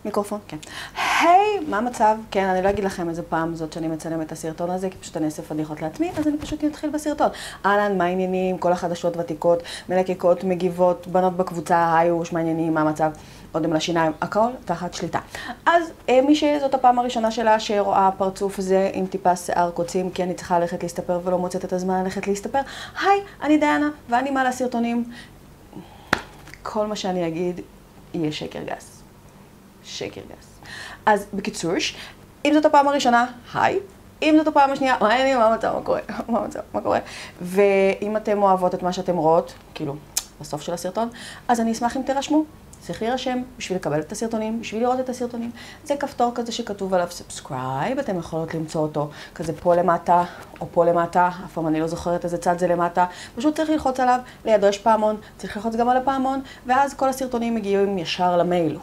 מיקרופון, כן. היי, מה המצב? כן, אני לא אגיד לכם איזה פעם זאת שאני מצלמת את הסרטון הזה, כי פשוט אני אעשה פדיחות לעצמי, אז אני פשוט אתחיל בסרטון. אהלן, מה העניינים? כל החדשות ותיקות, מלקקות, מגיבות, בנות בקבוצה, היוש, מה העניינים, מה המצב? אודם לשיניים, הכל תחת שליטה. אז מי שזאת הפעם הראשונה שלה שרואה פרצוף הזה עם טיפה שיער קוצים, כי אני צריכה ללכת להסתפר ולא מוצאת את הזמן ללכת להסתפר. היי, אני דיינה, ואני מעלה סרטונים. כל מה שאני אגיד יהיה שקר גס. שקר גס. אז בקיצור, אם זאת הפעם הראשונה, היי. אם זאת הפעם השנייה, מה המצב, מה קורה? ואם אתם אוהבות את מה שאתם רואות, כאילו, בסוף של הסרטון, אז אני אשמח אם תירשמו. צריך להירשם בשביל לקבל את הסרטונים, בשביל לראות את הסרטונים. זה כפתור כזה שכתוב עליו subscribe, אתם יכולות למצוא אותו כזה פה למטה או פה למטה, אף פעם אני לא זוכרת איזה צד זה למטה. פשוט צריך ללחוץ עליו, לידו יש פעמון, צריך ללחוץ גם על הפעמון, ואז כל הסרטונים מגיעים ישר למייל.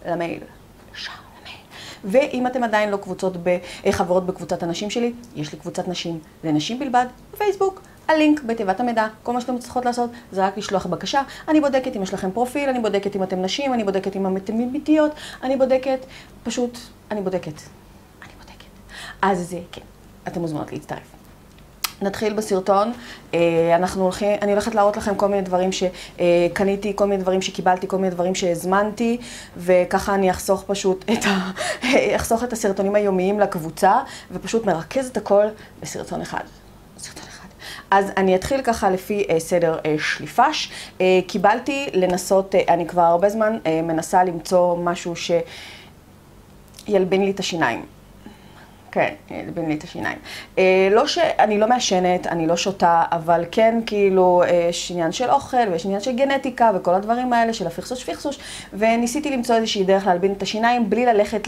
למייל. ישר למייל. ואם אתם עדיין לא חברות בקבוצת הנשים שלי, יש לי קבוצת נשים לנשים בלבד בפייסבוק. הלינק בתיבת המידע, כל מה שאתם צריכות לעשות זה רק לשלוח בקשה. אני בודקת אם יש לכם פרופיל, אני בודקת אם אתם נשים, אני בודקת אם אתם ביתיות, אני בודקת, פשוט, אני בודקת. אז כן, אתם מוזמנות להצטרף. נתחיל בסרטון. אני הולכת להראות לכם כל מיני דברים שקניתי, כל מיני דברים שקיבלתי, כל מיני דברים שהזמנתי, וככה אני אחסוך פשוט אחסוך את הסרטונים היומיים לקבוצה, ופשוט מרכז את הכל בסרטון אחד. אז אני אתחיל ככה לפי סדר שליפש. קיבלתי לנסות, אני כבר הרבה זמן מנסה למצוא משהו שילבין לי את השיניים. כן, ילבין לי את השיניים. לא שאני לא מעשנת, אני לא שותה, אבל כן כאילו יש עניין של אוכל ויש עניין של גנטיקה וכל הדברים האלה של הפכסוש פכסוש, וניסיתי למצוא איזושהי דרך להלבין את השיניים בלי ללכת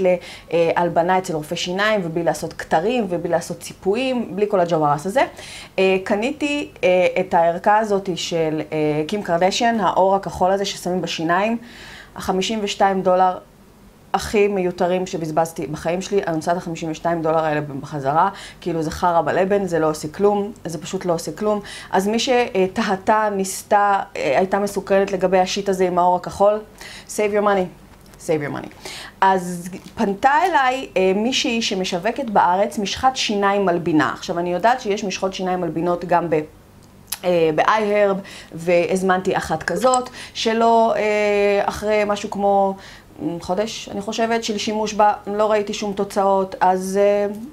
להלבנה אצל רופא שיניים ובלי לעשות כתרים ובלי לעשות ציפויים, בלי כל הג'ווארס הזה. קניתי את הערכה הזאת של קים קרדשיאן, האור הכחול הזה ששמים בשיניים, $52 הכי מיותרים שבזבזתי בחיים שלי. אני נוצאת $52 האלה בחזרה, כאילו זה חרא בלבן, זה לא עושה כלום, זה פשוט לא עושה כלום. אז מי שתהתה, ניסתה, הייתה מסוכנת לגבי השיט הזה עם האור הכחול, save your money, save your money. אז פנתה אליי מישהי שמשווקת בארץ משחת שיניים מלבינה. עכשיו אני יודעת שיש משחות שיניים מלבינות גם ב-iHerb, והזמנתי אחת כזאת, שלא אחרי משהו כמו חודש, אני חושבת, של שימוש בה, לא ראיתי שום תוצאות, אז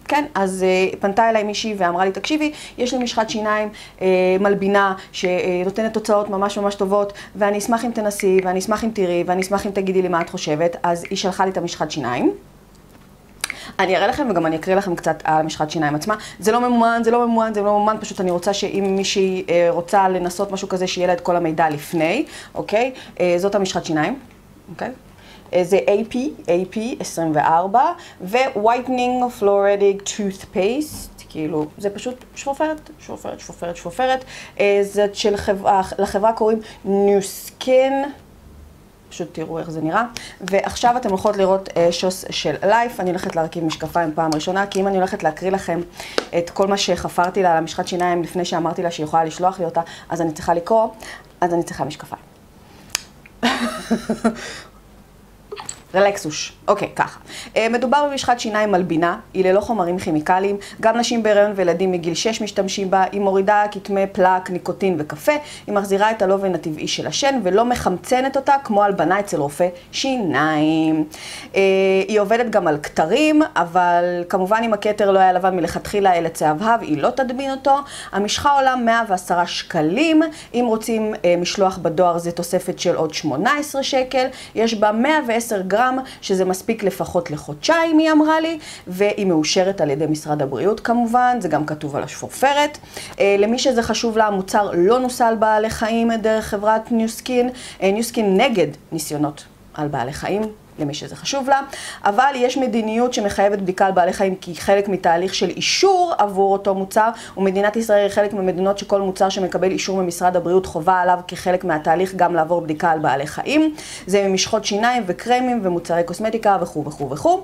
כן, אז פנתה אליי מישהי ואמרה לי, תקשיבי, יש לי משחת שיניים מלבינה שנותנת תוצאות ממש ממש טובות, ואני אשמח אם תנסי, ואני אשמח אם תראי, ואני אשמח אם תגידי לי מה את חושבת. אז היא שלחה לי את המשחת שיניים. אני אראה לכם וגם אני אקריא לכם קצת על המשחת שיניים עצמה. זה לא ממומן, זה לא ממומן, זה לא ממומן, פשוט אני רוצה שאם מישהי רוצה לנסות משהו כזה, שיהיה לה את כל המידע לפני, אוקיי? זאת המשחת שיניים, אוקיי? זה AP 24, ו-Whitening Fluoridic Toothpaste, כאילו, זה פשוט שפופרת. זאת של לחברה קוראים New Skin, פשוט תראו איך זה נראה. ועכשיו אתם הולכות לראות שוס של לייף. אני הולכת להרכיב משקפיים פעם ראשונה, כי אם אני הולכת להקריא לכם את כל מה שחפרתי לה על המשחת שיניים לפני שאמרתי לה שהיא יכולה לשלוח לי אותה, אז אני צריכה לקרוא, אז אני צריכה משקפיים. רלקסוש. אוקיי, ככה. מדובר במשחת שיניים מלבינה, היא ללא חומרים כימיקליים, גם נשים בהיריון וילדים מגיל 6 משתמשים בה, היא מורידה כתמי פלאק, ניקוטין וקפה, היא מחזירה את הלובן הטבעי של השן ולא מחמצנת אותה כמו הלבנה אצל רופא שיניים. היא עובדת גם על כתרים, אבל כמובן אם הכתר לא היה לבן מלכתחילה אלא צהבהב, היא לא תדבין אותו. המשחה עולה 110 שקלים, אם רוצים משלוח בדואר זה תוספת של עוד 18 שקל, יש בה 110 גרם, שזה מספיק לפחות לחודשיים, היא אמרה לי, והיא מאושרת על ידי משרד הבריאות כמובן, זה גם כתוב על השפופרת. למי שזה חשוב לה, המוצר לא נוסע על בעלי חיים דרך חברת ניוסקין, ניוסקין נגד ניסיונות על בעלי חיים, למי שזה חשוב לה, אבל יש מדיניות שמחייבת בדיקה על בעלי חיים כי חלק מתהליך של אישור עבור אותו מוצר, ומדינת ישראל היא חלק מהמדינות שכל מוצר שמקבל אישור ממשרד הבריאות חובה עליו כחלק מהתהליך גם לעבור בדיקה על בעלי חיים. זה משחות שיניים וקרמים ומוצרי קוסמטיקה וכו'.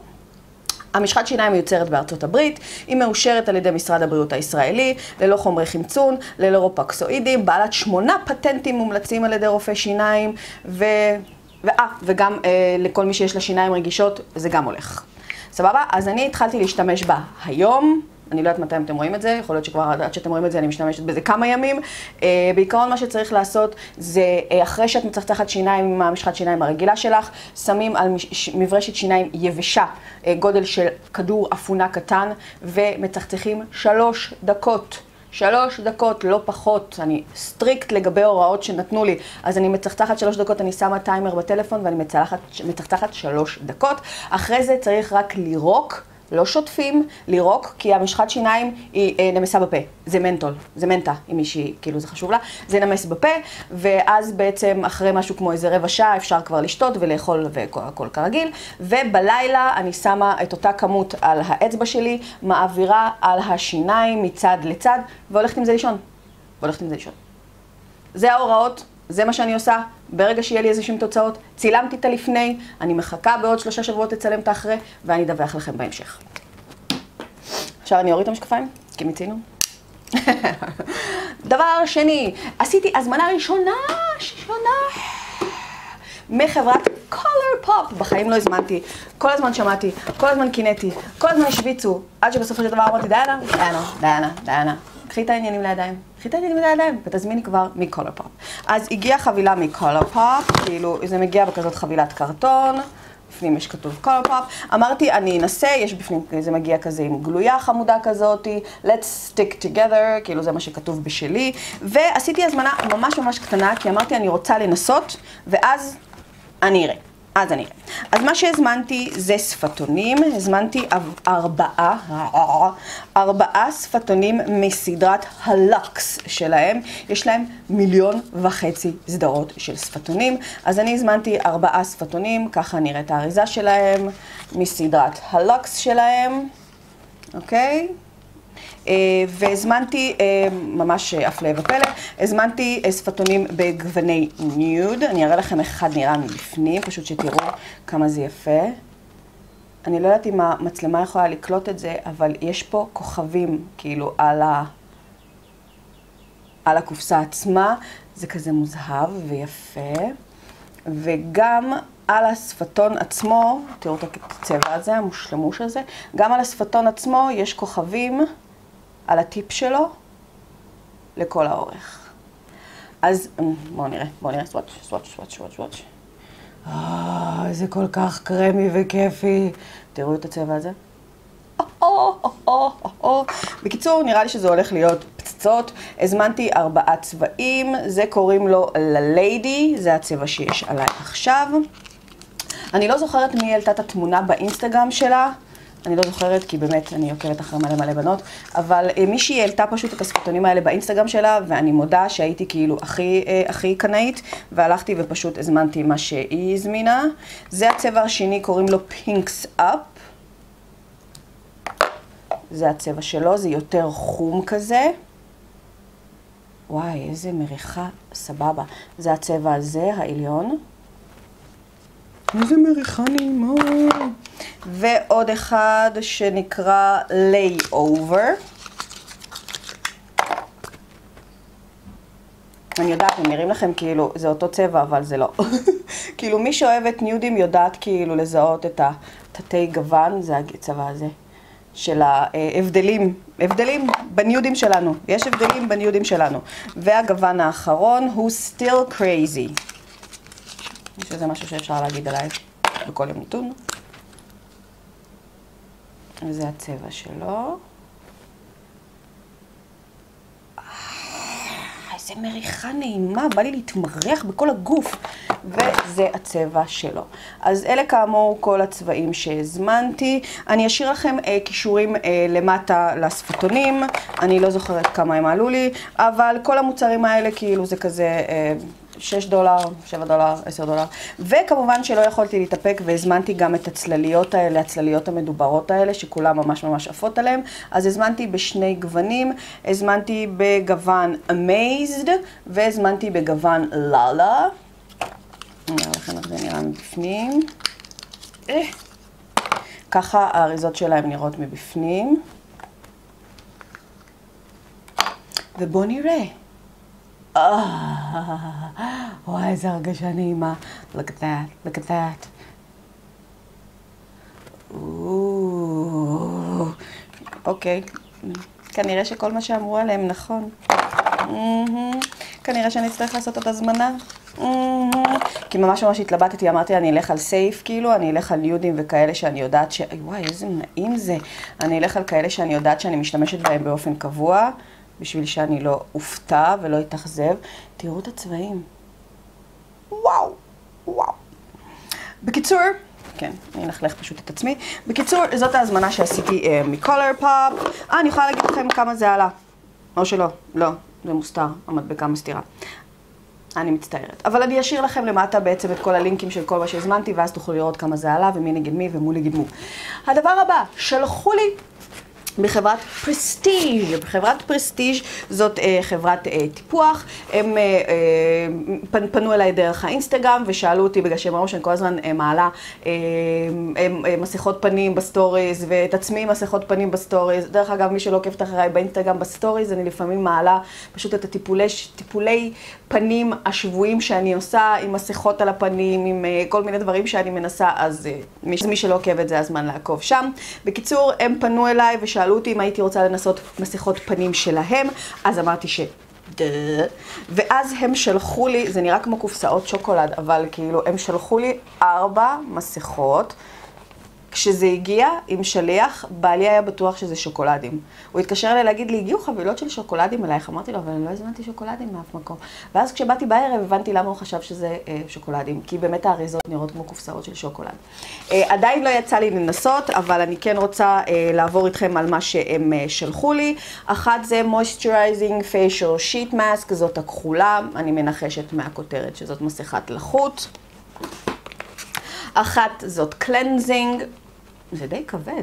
המשחת שיניים מיוצרת בארצות הברית, היא מאושרת על ידי משרד הבריאות הישראלי, ללא חומרי חמצון, ללא רופקסואידים, בעלת 8 פטנטים מומלצים על ידי רופא שיניים, וגם לכל מי שיש לה שיניים רגישות, זה גם הולך. סבבה? אז אני התחלתי להשתמש בה היום. אני לא יודעת מתי אתם רואים את זה, יכול להיות שכבר עד שאתם רואים את זה אני משתמשת בזה כמה ימים. בעיקרון מה שצריך לעשות זה אחרי שאת מצחצחת שיניים עם המשחת שיניים הרגילה שלך, שמים על מברשת שיניים יבשה, גודל של כדור אפונה קטן, ומצחצחים 3 דקות. 3 דקות, לא פחות. אני סטריקט לגבי הוראות שנתנו לי. אז אני מצחצחת 3 דקות, אני שמה טיימר בטלפון ואני מצחצחת 3 דקות. אחרי זה צריך רק לירוק. לא שוטפים, לירוק, כי המשחת שיניים היא נמסה בפה. זה מנטול, זה מנטה, אם מישהי, כאילו זה חשוב לה. זה נמס בפה, ואז בעצם אחרי משהו כמו איזה רבע שעה אפשר כבר לשתות ולאכול והכל כרגיל. ובלילה אני שמה את אותה כמות על האצבע שלי, מעבירה על השיניים מצד לצד, והולכת עם זה לישון. זה ההוראות. זה מה שאני עושה, ברגע שיהיה לי איזשהם תוצאות, צילמתי את הלפני, אני מחכה בעוד 3 שבועות לצלם את האחרי, ואני אדווח לכם בהמשך. עכשיו אני אוריד את המשקפיים, כי מיצינו. דבר שני, עשיתי הזמנה ראשונה, מחברת ColourPop. בחיים לא הזמנתי, כל הזמן שמעתי, כל הזמן קינאתי, כל הזמן השוויצו, עד שבסופו של דבר אמרתי, דיינה. קחי את העניינים לידיים, ותזמיני כבר מ-ColourPop. אז הגיעה חבילה מ-ColourPop, כאילו זה מגיע בכזאת חבילת קרטון, בפנים יש כתוב ColourPop. אמרתי, אני אנסה, יש בפנים, זה מגיע כזה עם גלויה חמודה כזאת, let's stick together, כאילו זה מה שכתוב בשלי, ועשיתי הזמנה ממש קטנה, כי אמרתי, אני רוצה לנסות, ואז אני אראה. אז מה שהזמנתי זה ספטונים, הזמנתי 4 ספטונים מסדרת הלוקס שלהם, יש להם 1.5 מיליון סדרות של ספטונים, אז אני הזמנתי 4 ספטונים, ככה נראית האריזה שלהם, מסדרת הלוקס שלהם, אוקיי? והזמנתי, ממש הפלא ופלא, הזמנתי ספטונים בגווני ניוד. אני אראה לכם אחד נראה מבפנים, פשוט שתראו כמה זה יפה. אני לא יודעת אם המצלמה יכולה לקלוט את זה, אבל יש פה כוכבים כאילו על הקופסה עצמה. זה כזה מוזהב ויפה. וגם על הספטון עצמו, תראו את הצבע הזה, המושלמוש הזה, גם על הספטון עצמו יש כוכבים על הטיפ שלו לכל האורך. אז בואו נראה, סוואץ'. זה כל כך קרמי וכיפי. תראו את הצבע הזה. בקיצור, נראה לי שזה הולך להיות פצצות. הזמנתי 4 צבעים, זה קוראים לו לליידי, זה הצבע שיש עליי עכשיו. אני לא זוכרת מי העלתה את התמונה באינסטגרם שלה, אני לא זוכרת כי באמת אני עוקבת אחרי מלא בנות, אבל מישהי העלתה פשוט את הספטונים האלה באינסטגרם שלה, ואני מודה שהייתי כאילו הכי קנאית, והלכתי ופשוט הזמנתי מה שהיא הזמינה. זה הצבע השני, קוראים לו פינקס אפ. זה הצבע שלו, זה יותר חום כזה. וואי, איזה מריחה סבבה. זה הצבע הזה, העליון. איזה מריחה נעימה. ועוד אחד שנקרא Layover. אני יודעת, הם נראים לכם כאילו, זה אותו צבע, אבל זה לא. כאילו מי שאוהבת ניודים יודעת כאילו לזהות את התתי גוון, זה הצבע הזה. של ההבדלים, בניודים שלנו, יש הבדלים בניודים שלנו. והגוון האחרון הוא Still Crazy. שזה משהו שאפשר להגיד עליי בכל יום נתון. וזה הצבע שלו. איזה מריחה נעימה, בא לי להתמרח בכל הגוף. וזה הצבע שלו. אז אלה כאמור כל הצבעים שהזמנתי. אני אשאיר לכם קישורים למטה לספטונים. אני לא זוכרת כמה הם עלו לי, אבל כל המוצרים האלה כאילו זה כזה $6, $7, $10. וכמובן שלא יכולתי להתאפק והזמנתי גם את הצלליות האלה, הצלליות המדוברות האלה, שכולם ממש עפות עליהם. אז הזמנתי בשני גוונים, הזמנתי בגוון Amazed, והזמנתי בגוון Lala. אני אראה לכם איך זה נראה מבפנים. ככה האריזות שלהם נראות מבפנים. ובואו נראה. וואי, איזה הרגשה נעימה. Look at that, look at that. אוקיי, כנראה שכל מה שאמרו עליהם נכון. כנראה שאני אצטרך לעשות את הזמנה. כי ממש התלבטתי, אמרתי, אני אלך על סייף, כאילו, אני אלך על ניודים וכאלה שאני יודעת ש... וואי, איזה נעים זה. אני אלך על כאלה שאני יודעת שאני משתמשת בהם באופן קבוע, בשביל שאני לא אופתע ולא אתאכזב. תראו את הצבעים. וואו, וואו. בקיצור, כן, אני אלכלך פשוט את עצמי. בקיצור, זאת ההזמנה שעשיתי מקולר פופ. אני יכולה להגיד לכם כמה זה עלה. או שלא, לא, זה מוסתר, המדבקה מסתירה. אני מצטערת. אבל אני אשאיר לכם למטה בעצם את כל הלינקים של כל מה שהזמנתי, ואז תוכלו לראות כמה זה עלה, ומי נגד מי ומו נגד מו. הדבר הבא, שלחו לי בחברת פרסטיג'. חברת פרסטיג' זאת חברת טיפוח. הם פנו אליי דרך האינסטגרם ושאלו אותי, בגלל שהם ראו שאני כל הזמן מעלה מסכות פנים בסטוריז, ואת עצמי עם מסכות פנים בסטוריז. דרך אגב, מי שלא עוקבת אחריי באינסטגרם בסטוריז, אני לפעמים מעלה פשוט את הטיפולי פנים השבועים שאני עושה, עם מסכות על הפנים, עם כל מיני דברים שאני מנסה, אז מי שלא עוקב את זה הזמן לעקוב שם. בקיצור, הם פנו אליי ושאלו אותי אם הייתי רוצה לנסות מסכות פנים שלהם, אז אמרתי ואז הם שלחו לי, זה נראה כמו קופסאות שוקולד, אבל כאילו הם שלחו לי 4 מסכות. כשזה הגיע עם שליח, בעלי היה בטוח שזה שוקולדים. הוא התקשר אליי להגיד לי, הגיעו חבילות של שוקולדים אלייך. אמרתי לו, אבל אני לא הזמנתי שוקולדים מאף מקום. ואז כשבאתי בערב הבנתי למה הוא חשב שזה שוקולדים, כי באמת האריזות נראות כמו קופסאות של שוקולד. עדיין לא יצא לי לנסות, אבל אני כן רוצה לעבור איתכם על מה שהם שלחו לי. אחת זה Moisturizing Facial Sheet Mask, זאת הכחולה, אני מנחשת מהכותרת שזאת מסכת לחות. אחת זאת קלנזינג, זה די כבד.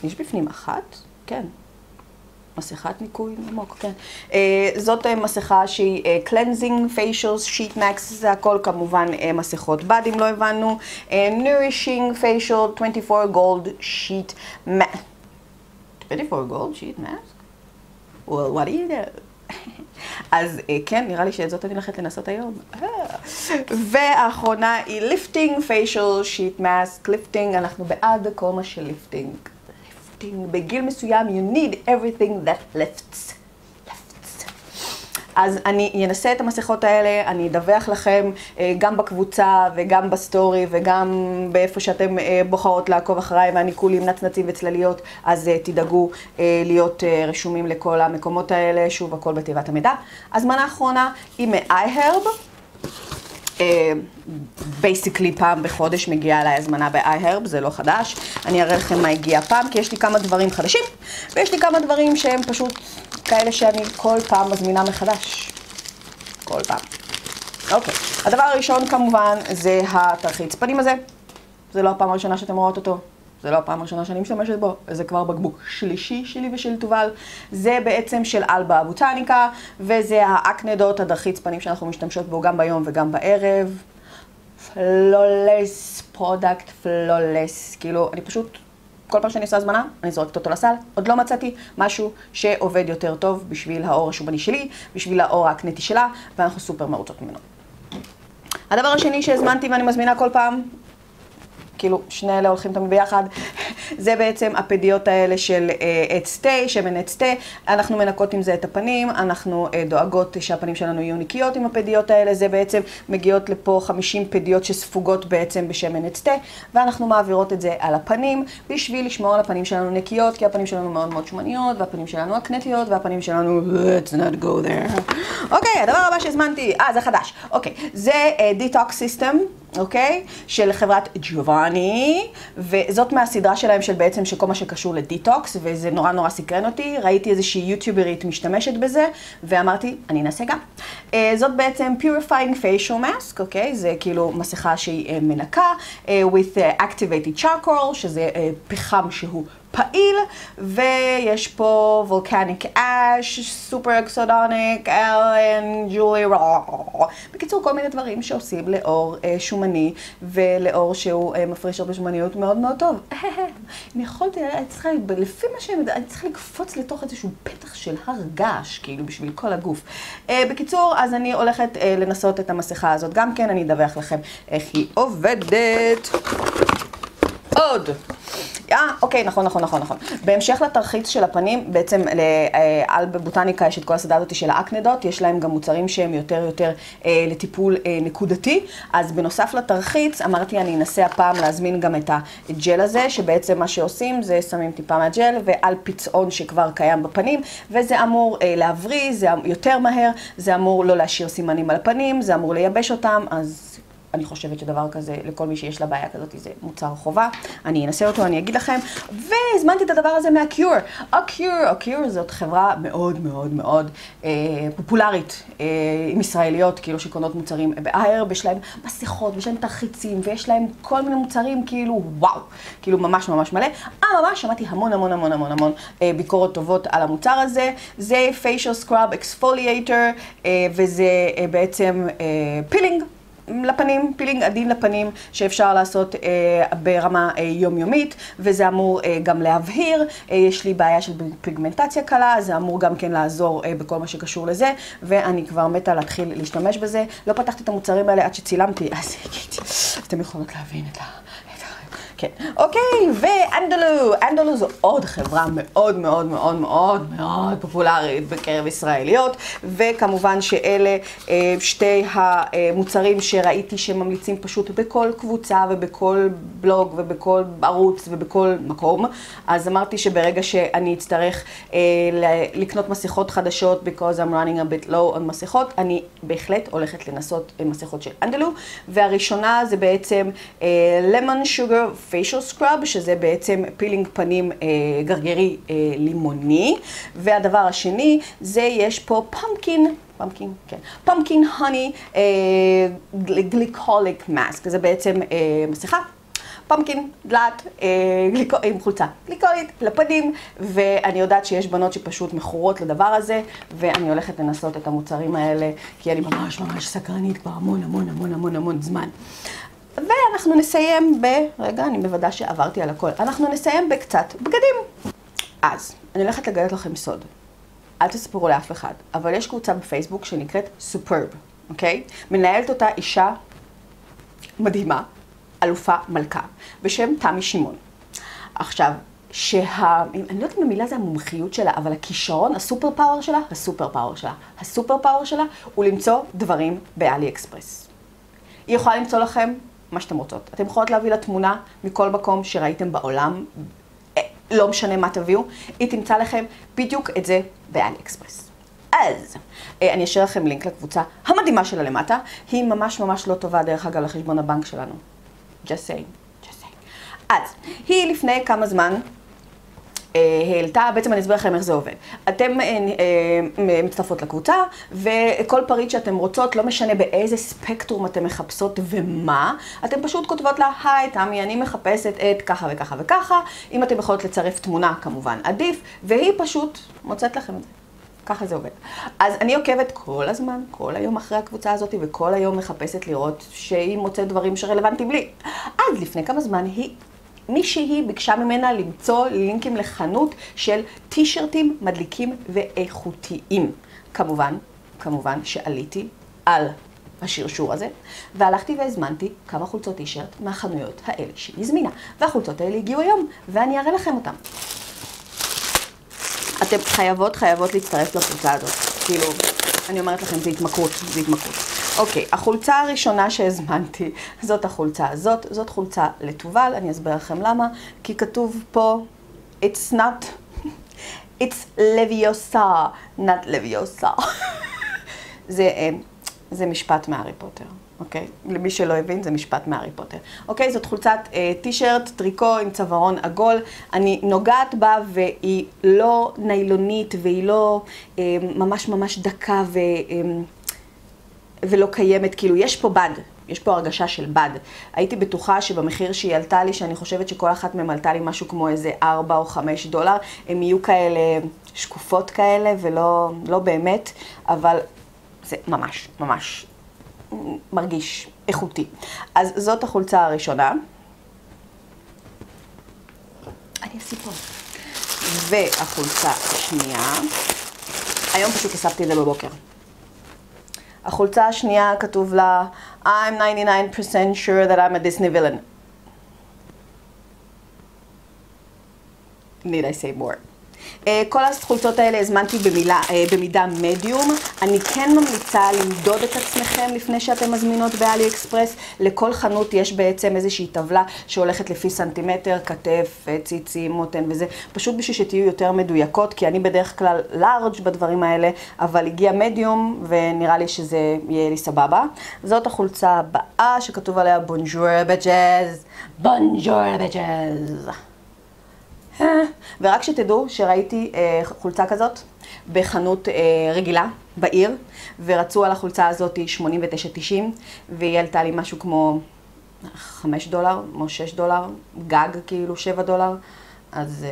יש בפנים אחת? כן. מסכת ניקוי עמוק, כן. זאת מסכה שהיא קלנזינג, פיישלס, שיט מקס, זה הכל כמובן מסכות בד, אם לא הבנו. Nourishing Facial 24 Gold Sheet Mask. 24 Gold Sheet Mask? Well, what do you know? אז כן, נראה לי שאת זאת אני הולכת לנסות היום. והאחרונה היא Lifting Facial Sheet Mask. Lifting, אנחנו בעד כל מה של ליפטינג. בגיל מסוים, you need everything that lifts. אז אני אנסה את המסכות האלה, אני אדווח לכם גם בקבוצה וגם בסטורי וגם באיפה שאתם בוחרות לעקוב אחריי, ואני כולי עם נצנצים וצלליות, אז תדאגו להיות רשומים לכל המקומות האלה, שוב הכל בתיבת המידע. הזמנה האחרונה היא מ-iHerb. בייסיקלי פעם בחודש מגיעה אליי הזמנה ב-iHerb, זה לא חדש. אני אראה לכם מה הגיע פעם, כי יש לי כמה דברים חדשים, ויש לי כמה דברים שהם פשוט כאלה שאני כל פעם מזמינה מחדש. כל פעם. אוקיי. הדבר הראשון כמובן זה התרחיץ פנים הזה. זה לא הפעם הראשונה שאתם רואות אותו. זה לא הפעם הראשונה שאני משתמשת בו. זה כבר בקבוק שלישי שלי ושל תובל. זה בעצם של אלבה בוטניקה, וזה האקנדוט, הדרחיץ פנים שאנחנו משתמשות בו גם ביום וגם בערב. פלולס, פרודקט פלולס. כאילו, אני פשוט, כל פעם שאני עושה הזמנה, אני זורקת אותו לסל. עוד לא מצאתי משהו שעובד יותר טוב בשביל האור השובני שלי, בשביל האור האקנטי שלה, ואנחנו סופר מרוצות ממנו. הדבר השני שהזמנתי ואני מזמינה כל פעם, כאילו שני אלה הולכים תמיד ביחד, זה בעצם הפדיות האלה של עץ תה, שמן עץ תה. אנחנו מנקות עם זה את הפנים, אנחנו דואגות שהפנים שלנו יהיו נקיות עם הפדיות האלה. זה בעצם מגיעות לפה 50 פדיות שספוגות בעצם בשמן עץ תה, ואנחנו מעבירות את זה על הפנים בשביל לשמור על הפנים שלנו נקיות, כי הפנים שלנו מאוד מאוד שומניות, והפנים שלנו אקנטיות, והפנים שלנו let's not go there. אוקיי, הדבר הבא שהזמנתי, זה חדש. אוקיי, זה Detox System, אוקיי, של חברת ג'ובאני, וזאת מהסדרה שלהם של בעצם שכל מה שקשור לדיטוקס, וזה נורא נורא סקרן אותי. ראיתי איזושהי יוטיוברית משתמשת בזה, ואמרתי, אני אנסה גם. זאת בעצם Purifying Facial Mask, אוקיי, זה כאילו מסכה שהיא מנקה, with activated charcoal, שזה פחם שהוא פעיל, ויש פה וולקניק אש, סופר אקסודוניק, אלן, ג'ולי רור. בקיצור, כל מיני דברים שעושים לאור שומני, ולאור שהוא מפריש הרבה שומניות מאוד מאוד טוב. אני יכולתי, לפי מה שאני יודעת, אני צריכה לקפוץ לתוך איזשהו פתח של הר געש, כאילו, בשביל כל הגוף. בקיצור, אז אני הולכת לנסות את המסכה הזאת. גם כן, אני אדווח לכם איך היא עובדת. עוד. אוקיי, נכון. בהמשך לתרחיץ של הפנים, בעצם על בבוטניקה יש את כל הסדה הזאת של האקנדות, יש להם גם מוצרים שהם יותר לטיפול נקודתי, אז בנוסף לתרחיץ, אמרתי אני אנסה הפעם להזמין גם את הג'ל הזה, שבעצם מה שעושים זה שמים טיפה מהג'ל ועל פצעון שכבר קיים בפנים, וזה אמור להבריא, זה יותר מהר, זה אמור לא להשאיר סימנים על הפנים, זה אמור לייבש אותם, אז אני חושבת שדבר כזה, לכל מי שיש לה בעיה כזאת, זה מוצר חובה. אני אנסה אותו, אני אגיד לכם. והזמנתי את הדבר הזה מהקיור. הקיור זאת חברה מאוד פופולרית עם ישראליות, כאילו שקונות מוצרים בערב, יש להם מסכות, ויש להם תרחיצים, ויש להם כל מיני מוצרים כאילו וואו, כאילו ממש מלא. ממש שמעתי המון ביקורות טובות על המוצר הזה. זה facial scrub exfoliator, וזה בעצם פילינג. לפנים, פילינג עדין לפנים שאפשר לעשות ברמה יומיומית, וזה אמור גם להבהיר. יש לי בעיה של פיגמנטציה קלה, זה אמור גם כן לעזור בכל מה שקשור לזה, ואני כבר מתה להתחיל להשתמש בזה. לא פתחתי את המוצרים האלה עד שצילמתי, אז אתם יכולות להבין את כן, אוקיי, ואנדלו זו עוד חברה מאוד פופולרית בקרב ישראליות, וכמובן שאלה שתי המוצרים שראיתי שממליצים פשוט בכל קבוצה ובכל בלוג ובכל ערוץ ובכל מקום. אז אמרתי שברגע שאני אצטרך לקנות מסכות חדשות, because I'm running a bit low on מסכות, אני בהחלט הולכת לנסות מסכות של אנדלו, והראשונה זה בעצם lemon sugar facial scrub, שזה בעצם פילינג פנים גרגרי לימוני, והדבר השני זה יש פה pumpkin honey glycolic mask, זה בעצם מסכה, פמפקין, דלת, עם חולצה גליקולית לפנים, ואני יודעת שיש בנות שפשוט מכורות לדבר הזה, ואני הולכת לנסות את המוצרים האלה, כי אני ממש סקרנית כבר המון זמן. ואנחנו נסיים רגע, אני מוודא שעברתי על הכל. אנחנו נסיים בקצת בגדים. אז, אני הולכת לגלות לכם סוד. אל תספרו לאף אחד, אבל יש קבוצה בפייסבוק שנקראת סופרב, אוקיי? מנהלת אותה אישה מדהימה, אלופה מלכה, בשם תמי שמעון. עכשיו, אני לא יודעת אם המילה זה המומחיות שלה, אבל הכישרון, הסופר פאוור שלה הוא למצוא דברים באלי אקספרס. היא יכולה למצוא לכם מה שאתם רוצות. אתם יכולות להביא לתמונה מכל מקום שראיתם בעולם, לא משנה מה תביאו, היא תמצא לכם בדיוק את זה באלי אקספרס. אז, אני אשאיר לכם לינק לקבוצה המדהימה שלה למטה, היא ממש לא טובה דרך אגב לחשבון הבנק שלנו. Just saying. אז, היא לפני כמה זמן העלתה, בעצם אני אסביר לכם איך זה עובד. אתם מצטרפות לקבוצה, וכל פריט שאתם רוצות, לא משנה באיזה ספקטרום אתם מחפשות ומה, אתם פשוט כותבות לה, היי תמי, אני מחפשת את ככה וככה, אם אתם יכולות לצרף תמונה כמובן עדיף, והיא פשוט מוצאת לכם את זה. ככה זה עובד. אז אני עוקבת כל הזמן, כל היום אחרי הקבוצה הזאת, וכל היום מחפשת לראות שהיא מוצאת דברים שרלוונטיים לי. אז לפני כמה זמן מישהי ביקשה ממנה למצוא לינקים לחנות של טישרטים מדליקים ואיכותיים. כמובן שעליתי על השרשור הזה, והלכתי והזמנתי כמה חולצות טישרט מהחנויות האלה שהיא הזמינה. והחולצות האלה הגיעו היום, ואני אראה לכם אותם. אתם חייבות להצטרף לקבוצה הזאת. כאילו, אני אומרת לכם, זה התמכרות. אוקיי, החולצה הראשונה שהזמנתי, זאת החולצה הזאת. זאת חולצה לתובל, אני אסביר לכם למה. כי כתוב פה, it's Leviosa, not Leviosa. זה משפט מהארי פוטר. אוקיי? למי שלא הבין, זה משפט מהארי פוטר. אוקיי? זאת חולצת טישרט, טריקו עם צווארון עגול. אני נוגעת בה והיא לא ניילונית והיא לא ממש דקה ולא קיימת. כאילו, יש פה בד. יש פה הרגשה של בד. הייתי בטוחה שבמחיר שהיא עלתה לי, שאני חושבת שכל אחת מהם עלתה לי משהו כמו איזה 4 או 5 דולר, הם יהיו כאלה שקופות כאלה ולא באמת, אבל זה ממש, ממש מרגיש איכותי. אז זאת החולצה הראשונה. אני אשים פה. והחולצה השנייה, היום פשוט אספתי את זה בבוקר. החולצה השנייה כתוב לה, I'm 99% sure that I'm a Disney villain. Need I say more? כל החולצות האלה הזמנתי במידה מדיום. אני כן ממליצה למדוד את עצמכם לפני שאתם מזמינות באלי אקספרס. לכל חנות יש בעצם איזושהי טבלה שהולכת לפי סנטימטר, כתף, ציצים, מותן וזה. פשוט בשביל שתהיו יותר מדויקות, כי אני בדרך כלל לארג' בדברים האלה, אבל הגיע מדיום ונראה לי שזה יהיה לי סבבה. זאת החולצה הבאה שכתוב עליה בונז'ור בג'אז. בונז'ור בג'אז. ורק שתדעו שראיתי חולצה כזאת בחנות רגילה בעיר, ורצו על החולצה הזאת 89.90, והיא עלתה לי משהו כמו 5 דולר או 6 דולר, גג כאילו 7 דולר, אז...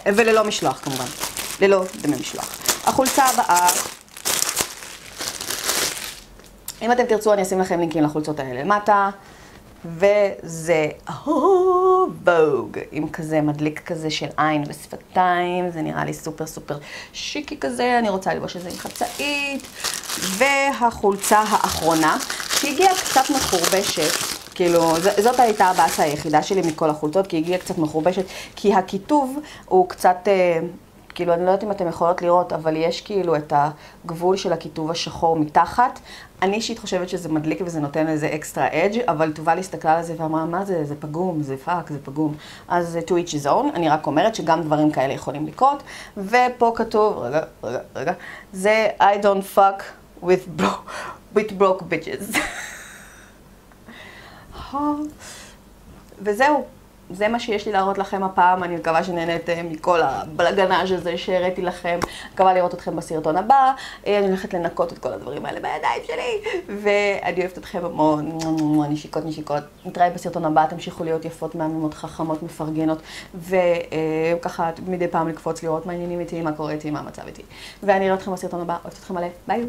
וללא משלוח כמובן, ללא דמי משלוח. החולצה הבאה, אם אתם תרצו אני אשים לכם לינקים לחולצות האלה למטה, וזה ווג, עם כזה מדליק כזה של עין ושפתיים, זה נראה לי סופר סופר שיקי כזה, אני רוצה ללבוש את זה עם חצאית. והחולצה האחרונה, שהגיעה קצת מחורבשת, כאילו, זאת הייתה הבאסה היחידה שלי מכל החולצות, כי היא הגיעה קצת מחורבשת, כי הכיתוב הוא קצת... כאילו, אני לא יודעת אם אתם יכולות לראות, אבל יש כאילו את הגבול של הכיתוב השחור מתחת. אני אישית חושבת שזה מדליק וזה נותן איזה אקסטרה אדג', אבל טובה להסתכלה על זה ואמרה, מה זה? זה פגום, זה פאק, זה פגום. אז to each his own, אני רק אומרת שגם דברים כאלה יכולים לקרות. ופה כתוב, רגע, זה I don't fuck with broke bitches. וזהו. זה מה שיש לי להראות לכם הפעם, אני מקווה שנהנתם מכל הבלגנאז' הזה שהראיתי לכם. מקווה לראות אתכם בסרטון הבא, אני הולכת לנקות את כל הדברים האלה בידיים שלי, ואני אוהבת אתכם המון, נשיקות. נתראה בסרטון הבא, תמשיכו להיות יפות, מהממות, חכמות, מפרגנות, וככה מדי פעם לקפוץ לראות מה העניינים איתי, מה קורה איתי, מה המצב איתי. ואני אראה אתכם בסרטון הבא, אוהבת אתכם מלא, ביי.